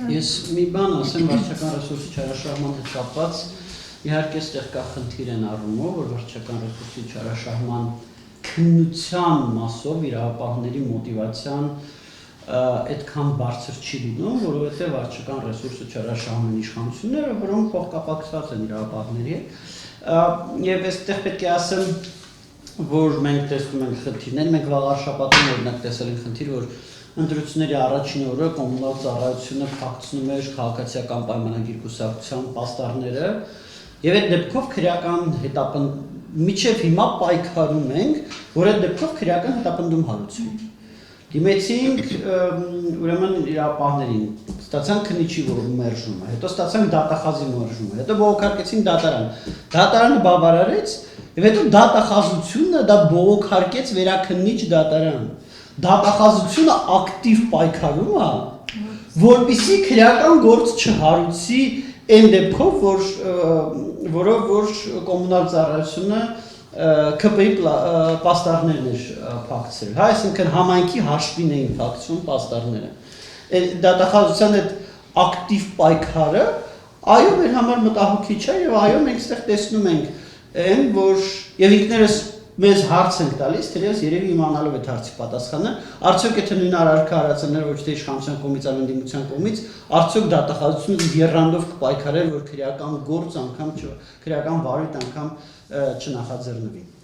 Ես մի բան ասեմ վարչական ռեսուրսի չարաշահման հետ կապված, իհարկե այստեղ կա խնդիր են առումով, որ վարչական ռեսուրսի չարաշահման քննության մասով իրավապահների մոտիվացիան այդքան բարձր չի լինում, որովհետև վարչական ռեսուրսը չարաշահում են իշխանությունները, որոնք փոխկապակցված են իրավապահների հետ, եւ այստեղ պետք է ասեմ, որ մենք տեսնում ենք խնդիրներ, մենք վաղ շաբաթում օրինակ տեսել ենք խնդիր, որ ընտրությունների առաջին օրը կոմունալ ծառայությունը փակցնում էր քաղաքացիական պայմանագիր կուսակցության պաստառները եւ այդ դեպքով քրեական միջև հիմա պայքարում ենք, որ այդ դեպքով քրեական հետապնդում հարուցվի։ Դիմեցինք ուրեմն իրավապահներին, ստացանք քննիչի մերժումը, հետո ստացանք դատախազի մերժումը, հետո բողոքարկեցինք դատարան։ Դատարանը բավարարեց եւ հետո դատախազությունը դա բողոքարկեց վերաքննիչ դատարան։ Դատախազությունը ակտիվ պայքարում է, որպեսզի քրեական գործ չհարուցի այն դեպքով, որով կոմունալ ծառայությունը ԿՊ-ի պաստառներն էր փակցրել, հա, այսինքն համայնքի հաշվին էին փակցում պաստառները։ Դատախազության այդ ակտիվ պայքարը, այո, մեր համար մտահոգիչ է եւ այո, մենք այստեղ տեսնում ենք այն, որ եւ ինքներս մեզ հարց ենք տալիս, թերևս երևի իմանալով այդ հարցի պատասխանը, արդյոք եթե նույն արարքը հարացանները ոչ թե իշխանության կողմից, այլ ընդդիմության կողմից, արդյոք դատախազությունը եռանդով կպայքարեր, որ քրեական գործ անգամ քրեական վարույթ անգամ չնախաձեռնվի։